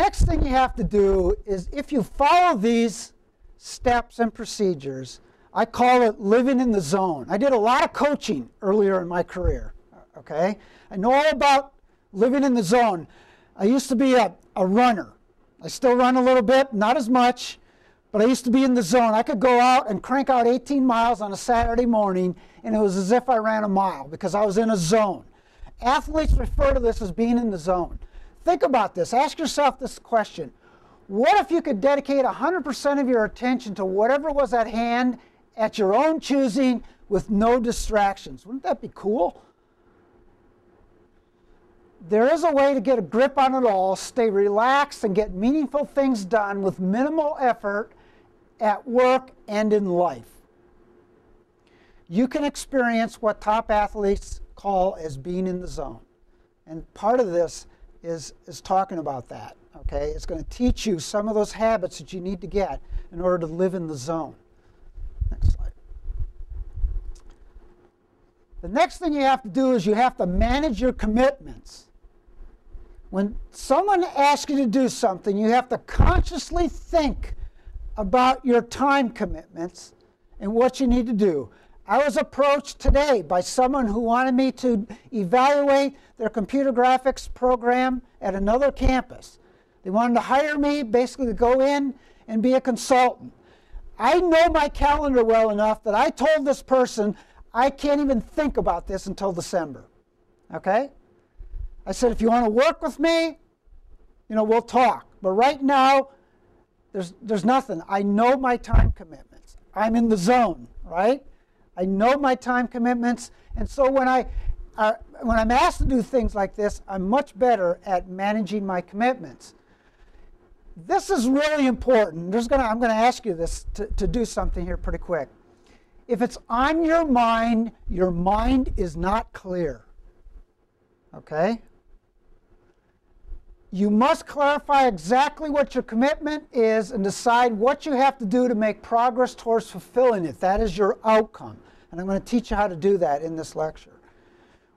next thing you have to do is, if you follow these steps and procedures, I call it living in the zone. I did a lot of coaching earlier in my career, okay? I know all about living in the zone. I used to be a runner. I still run a little bit, not as much, but I used to be in the zone. I could go out and crank out 18 miles on a Saturday morning, and it was as if I ran a mile because I was in a zone. Athletes refer to this as being in the zone. Think about this. Ask yourself this question. What if you could dedicate 100% of your attention to whatever was at hand at your own choosing with no distractions? Wouldn't that be cool? There is a way to get a grip on it all, stay relaxed, and get meaningful things done with minimal effort at work and in life. You can experience what top athletes call as being in the zone. And part of this is talking about that. Okay? It's going to teach you some of those habits that you need to get in order to live in the zone. Next slide. The next thing you have to do is you have to manage your commitments. When someone asks you to do something, you have to consciously think about your time commitments and what you need to do. I was approached today by someone who wanted me to evaluate their computer graphics program at another campus. They wanted to hire me basically to go in and be a consultant. I know my calendar well enough that I told this person I can't even think about this until December. Okay? I said, if you want to work with me, we'll talk. But right now, there's nothing. I know my time commitments. I'm in the zone, right? I know my time commitments, and so when I'm asked to do things like this, I'm much better at managing my commitments. This is really important. I'm going to ask you this to do something here pretty quick. If it's on your mind is not clear. Okay? You must clarify exactly what your commitment is and decide what you have to do to make progress towards fulfilling it. That is your outcome. And I'm going to teach you how to do that in this lecture.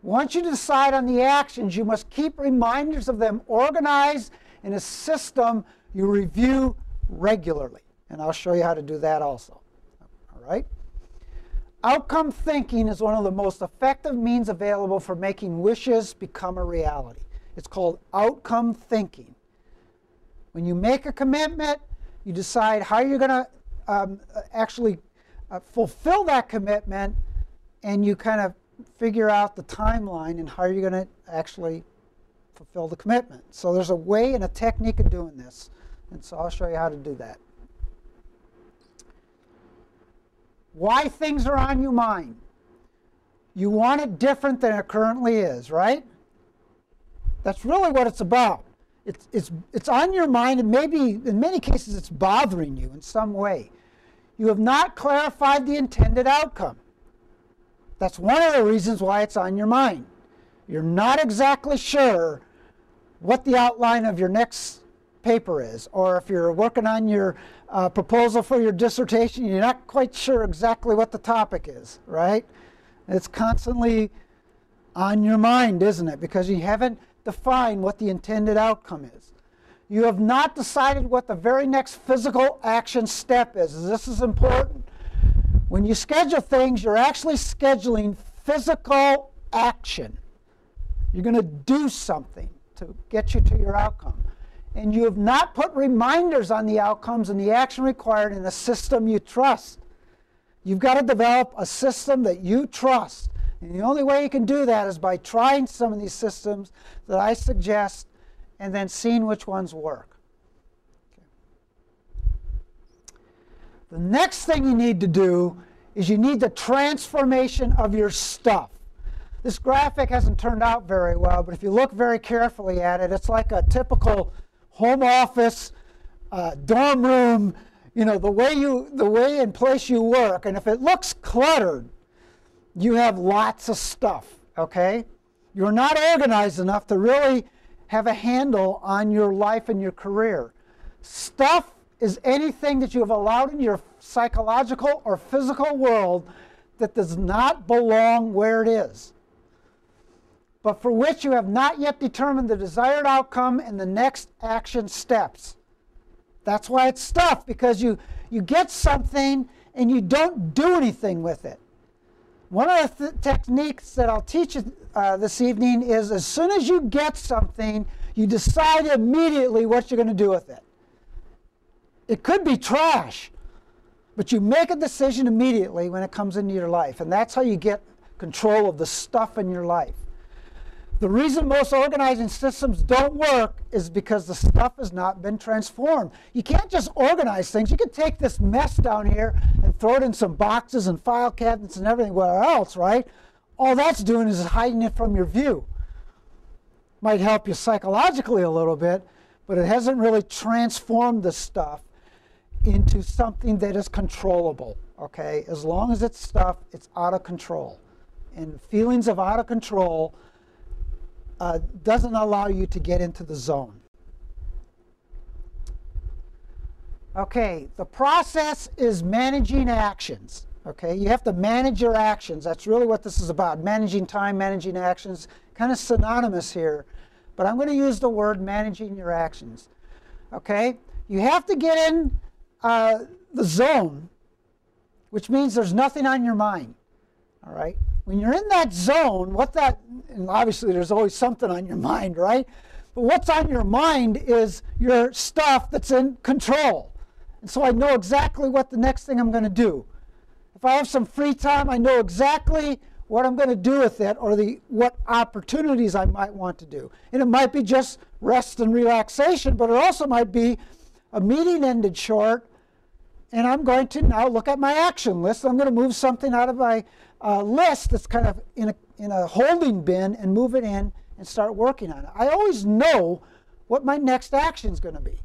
Once you decide on the actions, you must keep reminders of them organized in a system you review regularly. And I'll show you how to do that also. All right? Outcome thinking is one of the most effective means available for making wishes become a reality. It's called outcome thinking. When you make a commitment, you decide how you're going to actually fulfill that commitment, and you kind of figure out the timeline and how you're going to actually fulfill the commitment. So there's a way and a technique of doing this, and so I'll show you how to do that. Why things are on your mind. You want it different than it currently is, right? That's really what it's about. It's on your mind, and maybe in many cases it's bothering you in some way. You have not clarified the intended outcome. That's one of the reasons why it's on your mind. You're not exactly sure what the outline of your next paper is, or if you're working on your proposal for your dissertation, you're not quite sure exactly what the topic is, right? It's constantly on your mind, isn't it? Because you haven't defined what the intended outcome is. You have not decided what the very next physical action step is. This is important. When you schedule things, you're actually scheduling physical action. You're going to do something to get you to your outcome. And you have not put reminders on the outcomes and the action required in a system you trust. You've got to develop a system that you trust. And the only way you can do that is by trying some of these systems that I suggest and then seeing which ones work. Okay. The next thing you need to do is you need the transformation of your stuff. This graphic hasn't turned out very well, but if you look very carefully at it, it's like a typical home office, dorm room, the way and place you work. And if it looks cluttered, you have lots of stuff, okay? You're not organized enough to really have a handle on your life and your career. Stuff is anything that you have allowed in your psychological or physical world that does not belong where it is. but for which you have not yet determined the desired outcome and the next action steps. That's why it's stuff, because you get something and you don't do anything with it. One of the techniques that I'll teach you this evening is as soon as you get something, you decide immediately what you're going to do with it. It could be trash, but you make a decision immediately when it comes into your life, and that's how you get control of the stuff in your life. The reason most organizing systems don't work is because the stuff has not been transformed. You can't just organize things. You can take this mess down here and throw it in some boxes and file cabinets and everywhere else, right? All that's doing is hiding it from your view. Might help you psychologically a little bit, but it hasn't really transformed the stuff into something that is controllable, okay? As long as it's stuff, it's out of control. And feelings of out of control doesn't allow you to get into the zone. Okay, the process is managing actions. Okay, you have to manage your actions. That's really what this is about. Managing time, managing actions, kind of synonymous here. But I'm going to use the word managing your actions. Okay, you have to get in the zone, which means there's nothing on your mind. All right, when you're in that zone, and obviously there's always something on your mind, right? But what's on your mind is your stuff that's in control. And so I know exactly what the next thing I'm going to do. If I have some free time, I know exactly what I'm going to do with it, or what opportunities I might want to do. And it might be just rest and relaxation, but it also might be a meeting ended short, and I'm going to now look at my action list. I'm going to move something out of my list that's kind of in a holding bin and move it in and start working on it. I always know what my next action is going to be.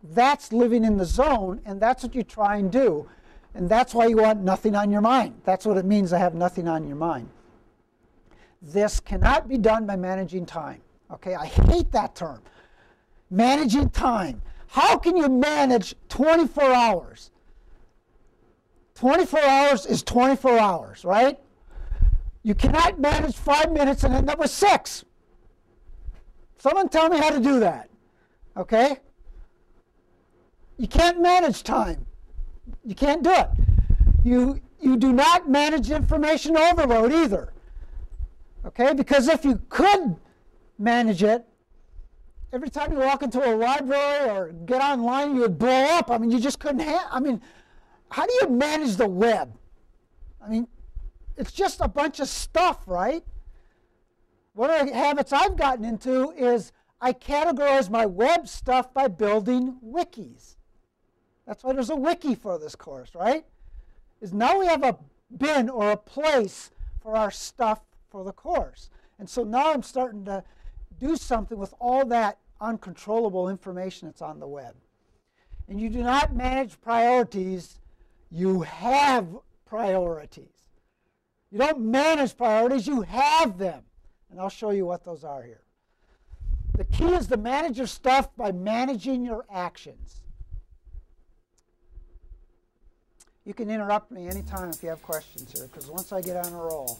That's living in the zone, and that's what you try and do. And that's why you want nothing on your mind. That's what it means to have nothing on your mind. This cannot be done by managing time. Okay, I hate that term. Managing time. How can you manage 24 hours? 24 hours is 24 hours, right? You cannot manage 5 minutes and end up with 6. Someone tell me how to do that, okay? You can't manage time. You can't do it. You do not manage information overload either, okay? Because if you could manage it, every time you walk into a library or get online, you would blow up. I mean, you just couldn't how do you manage the web? I mean, it's just a bunch of stuff, right? One of the habits I've gotten into is I categorize my web stuff by building wikis. That's why there's a wiki for this course, right? Is now we have a bin or a place for our stuff for the course. And so now I'm starting to do something with all that uncontrollable information that's on the web. And you do not manage priorities, you have priorities. You don't manage priorities, you have them. And I'll show you what those are here. The key is to manage your stuff by managing your actions. You can interrupt me anytime if you have questions here, because once I get on a roll.